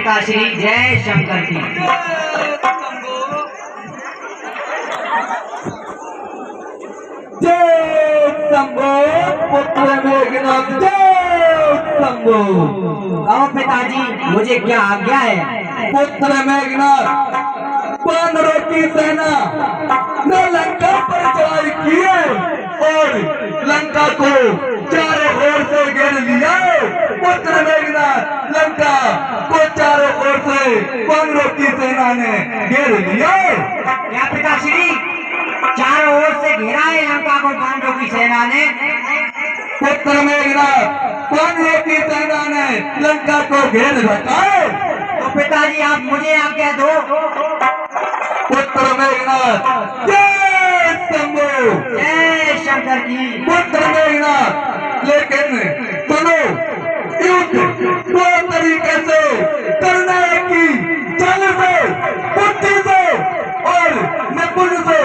पिताश्री जय शंकर की। जय शंभो पुत्र मेघनाथ जय शंभो। कहो पिताजी मुझे क्या आज्ञा है? पुत्र मेघनाथ, वानरों की सेना ने लंका पर चढ़ाई की है और लंका को चारों ओर से घेर लिया है। पुत्र मेघनाथ, लंका को चारों ओर से वानरों की सेना ने घेर लिया है। क्या पिताश्री चारों ओर से घेरा है लंका को पांडवों की सेना ने? पुत्र मेघनाथ, वानरों की सेना ने लंका को घेर रखा है। तो पिताजी आप मुझे आज्ञा दो। पुत्र मेघनाथ जय शंभो जय शंकर की। पुत्र मेघनाथ, लेकिन सुनो, युद्ध दो तरीके से करना है कि जल से, बुद्धि से और निपुण से।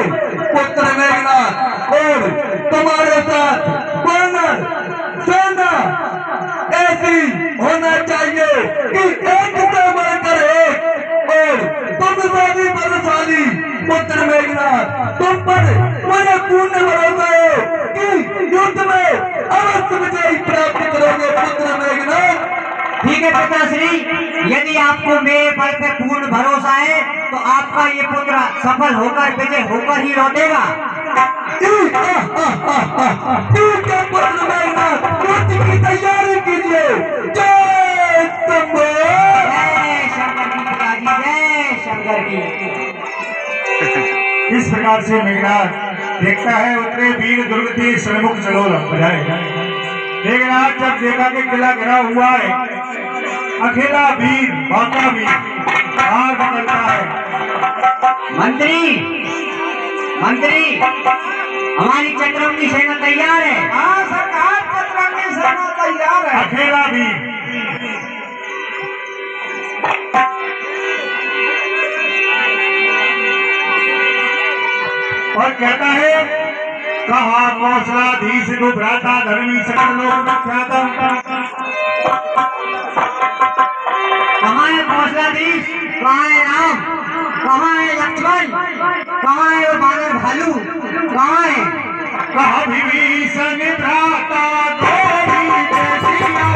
पुत्र मेघनाथ, और तुम्हारे साथ वानर सेना ऐसी होना चाहिए कि एक से बढ़कर एक, और तुम भी बलशाली। पुत्र मेघनाथ, तुम पर मुझे पूर्ण भरोसा है कि युद्ध में अवश्य विजय प्राप्त करोगे। पुत्र मेघनाथ, ठीक है पिताश्री, यदि आपको मेरे बल पे पूर्ण भरोसा है तो आपका ये पुत्र सफल होकर विजय होकर ही लौटेगा। ठीक है पुत्र मेघनाथ, युद्ध की तैयारी कीजिए। जय शंभो। जय शंकर की पिताजी जय शंकर की। इस प्रकार से मेघनाथ देखता है उतरे वीर दुर्गति सन्मुख चलो बजाए। मेघनाथ जब देखा कि किला घिरा हुआ है, अकेला वीर बाका वीर हार बदलता है। मंत्री मंत्री, हमारी चतुरंगी सेना तैयार है। हाँ सरकार, चतुरंगी सेना तैयार है। अकेला वीर और कहता है कहा कौशलाधीश को भ्राता धर्मी सकल लोक ख्यातम। कहाँ है कौशलाधीश, कहाँ है राम, कहाँ है लक्ष्मण, कहाँ है वो बानर भालू, कहाँ है? कहा विभीषण भ्राता धोबी जैसिया,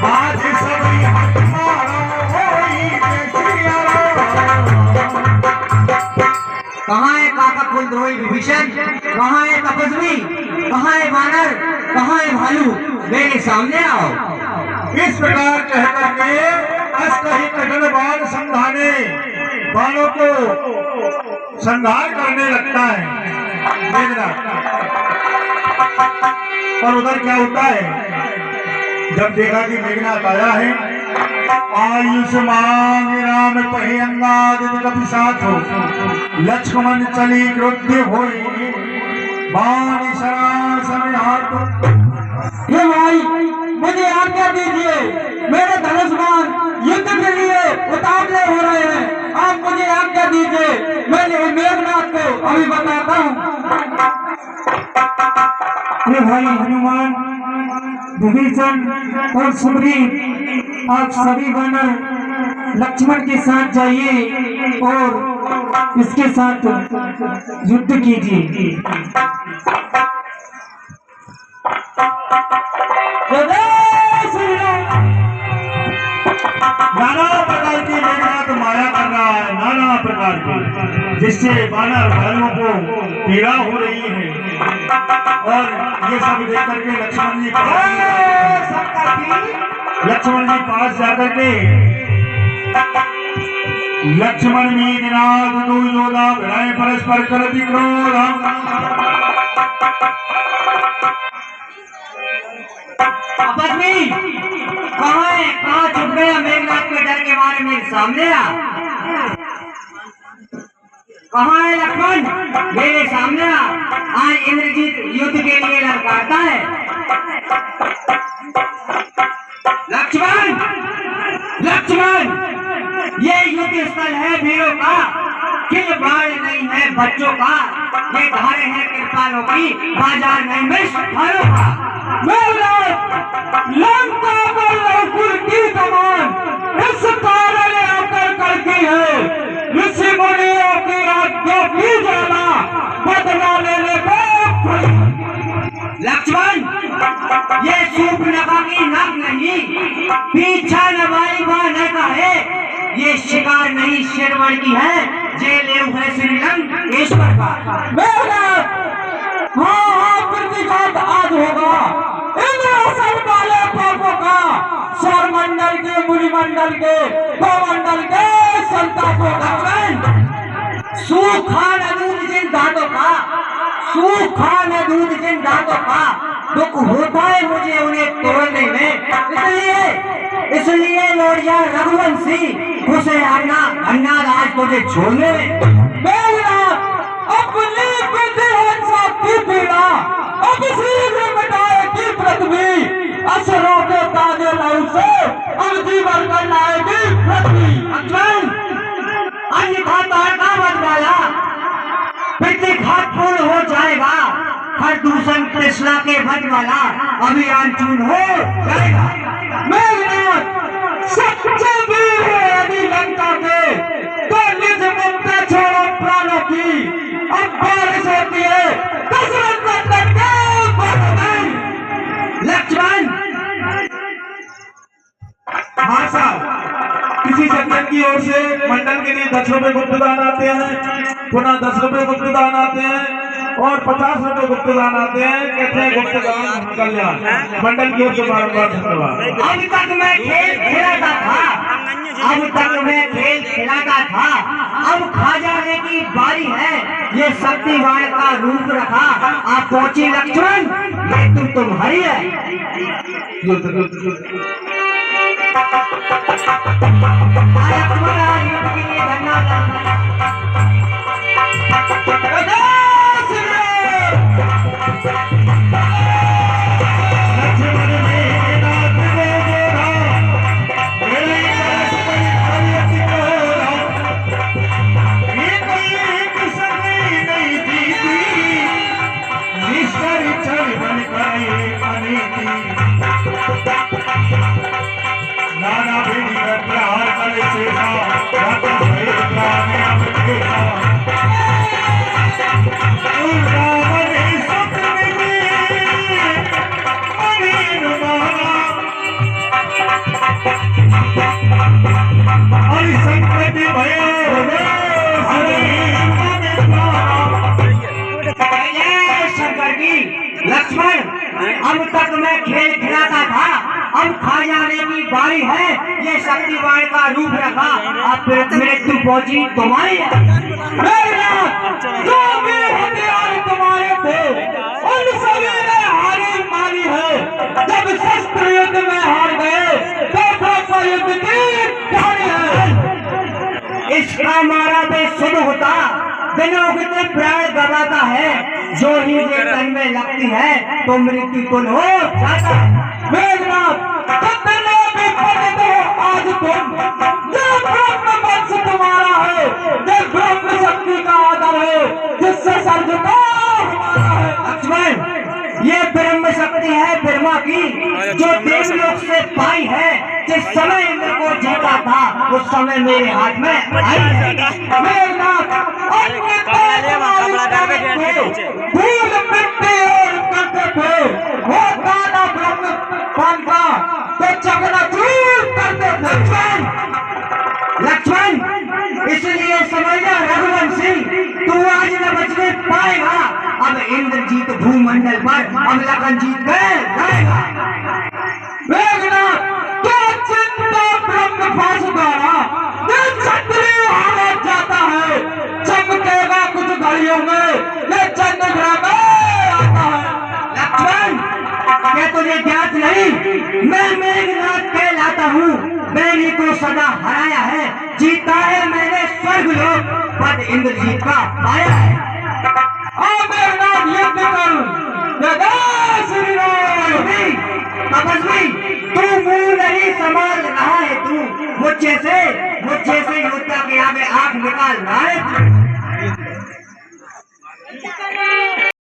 आज सभी हमारा होई जैसिया। कहाँ है काका कुलद्रोही विभीषण, कहाँ है तपस्वी, कहाँ है वानर, कहाँ है भालू, मेरे सामने आओ। इस प्रकार कहकर के अष्टही कठिन बाण संधाने बाणों को संहार करने लगता है मेघनाथ। और उधर क्या होता है, जब देखा कि मेघनाथ आया है, आयुष्मान राम पहे अंगादित कपि साथो, लक्ष्मण चली क्रोध्य होई, बाण सरासन हाथ। हे भाई, मुझे आज्ञा दीजिए, मेरे धनुष बाण युद्ध के लिए उतावले हो रहे हैं। आप मुझे आज्ञा दीजिए, मैं मेघनाथ को अभी बताता हूँ। हे भाई हनुमान, विभीषण और सुग्रीव, आप सभी वानर लक्ष्मण के साथ जाइए और इसके साथ युद्ध कीजिए। नाना प्रकार की मेघनाथ माया कर रहा है, नाना प्रकार की, जिससे वानर भालुओं को पीड़ा हो रही है। और ये सब देख करके लक्ष्मण जी पास जाकर के लक्ष्मण मेघनाथ दो योद्धा भिड़ाए परस्पर करति क्रोध। आपस में कहाँ है, कहाँ छुप गया मेघनाथ के डर के मारे मेरे सामने आ। कहाँ है लक्ष्मण, मेरे सामने आ। आज इंद्रजीत युद्ध के लिए ललकारता है। लक्ष्मण लक्ष्मण, ये युद्ध स्थल है वीरों का, किल बाड़ नहीं है बच्चों का। ये धारे हैं कृपालों की, बाजार नहीं में सुखारों का। लंका पर लवकुश की कमान इस कारण आकर करती है, ऋषि मुनियों की आज्ञा की जाना बदला लेने को। लक्ष्मण, ये शूर्पणखा की नाक नहीं, पीछा नवाई बांधने का है। ये शिकार नहीं शेरवाड़ की है, जेल है श्रीलंकेश्वर का। हाँ, प्रतिघात आज होगा इंद्रासन वाले पापों का, सौरमंडल के, मुनिमंडल के, भवमंडल के संतापों का। सूखा न दूध जिन दांतों का, सूखा न दूध जिन दांतों का, दुख होता है मुझे उन्हें तोड़ने में। इसलिए लौट जा रघुवंशी, उसे अन्ना राज तुझे छोड़ने में। अपनी बुद्धिहंसा की पीड़ा अब शीघ्र मिटाएगी पृथ्वी, असुरों के ताजे लहू से अब जीवन कर लाएगी पृथ्वी। अन्यथा तारका बन वाला प्रतिघात पूर्ण हो जाएगा, हर दूषण कृष्णा के वध वाला अभियान चूर्ण हो जाएगा। सच्चे वीर है यदि लंका के, तो निज मुक्ति छोड़ो प्राणों की। अब बारिश होती है दशरथ नंदन के बालों में। लक्ष्मण, हाँ साहब, किसी सज्जन की ओर से मंडल के लिए 10 रुपए गुप्तदान आते हैं, पुनः 10 रुपए गुप्तदान आते हैं और 50 रुपए गुप्तदान आते हैं। कहते हैं गुप्तदान कल्याण मंडल की ओर से बार-बार धन्यवाद। अब तक मैं खेल खिलाता था, अब तक मैं खेल खिलाता था, अब खा जाने की बारी है। ये शक्तिवान का रूप रखा, आप पहुंची लक्ष्मण, ये तुम्हारी है। लक्ष्मण आज युद्ध के लिए धन्यवाद। नाना बेटी का प्रहार करे शेषा, रात भरे प्राण अब केसा। रावण सपने में अमीर माना, और संकट भयो शंकर की। लक्ष्मण, अब तक मैं खेल खिलाता था, अब खा जाने की बारी है। ये शक्तिवान का रूप रखा, अब मृत्यु पहुंची तुम्हारी है। जो भी हथियार तुम्हारे थे उन सभी ने हारी मारी है। जब शस्त्र युद्ध में हार गए तो ब्रह्म युद्ध की कहानी है। इसका मारा पे शुद्ध होता, बिना कितने प्राण गवाता है। जो ही ये तन में लगती है तो मृत्यु तुल हो जाता है। मेघनाथ, कितने भी पद दो आज तुम, जो ब्रह्म वंश तुम्हारा है, जो ब्रह्म शक्ति का आदर है, जिससे सर्ज का हमारा है। लक्ष्मण, ये ब्रह्म शक्ति है ब्रह्मा की, जो देवलोक से पाई है। जिस समय इंद्र को जीता था उस समय मेरे हाथ में आई है। मेघनाथ, धूल मिट्टी और करते थे, वो दादा ब्रह्म बन का तो चकनाचूर करते थे। लक्ष्मण, इसलिए समझना रघुवंशी, तू आज न बचने पाएगा। अब इंद्रजीत भूमंडल पर अब लखन जीत गए जाएगा। मेघनाथ, तो चिंता ब्रह्म पास द्वारा क्षत्रिय हारा जाता है, चमकेगा कुछ घड़ियों में ये चंद्रग्रह में आता है। लक्ष्मण, क्या तुझे ज्ञात नहीं, मैं मेघनाथ कहलाता हूँ। मैंने तो सदा हराया है, जीता है मैंने स्वर्गलोक, पद इंद्रजीत का पाया है। मेघनाथ, युद्ध कर। श्री राम। तपस्वी, तू मुंह नहीं संभाल रहा है, तू मुझे से योद्धा के आगे आंख निकाल रहा है।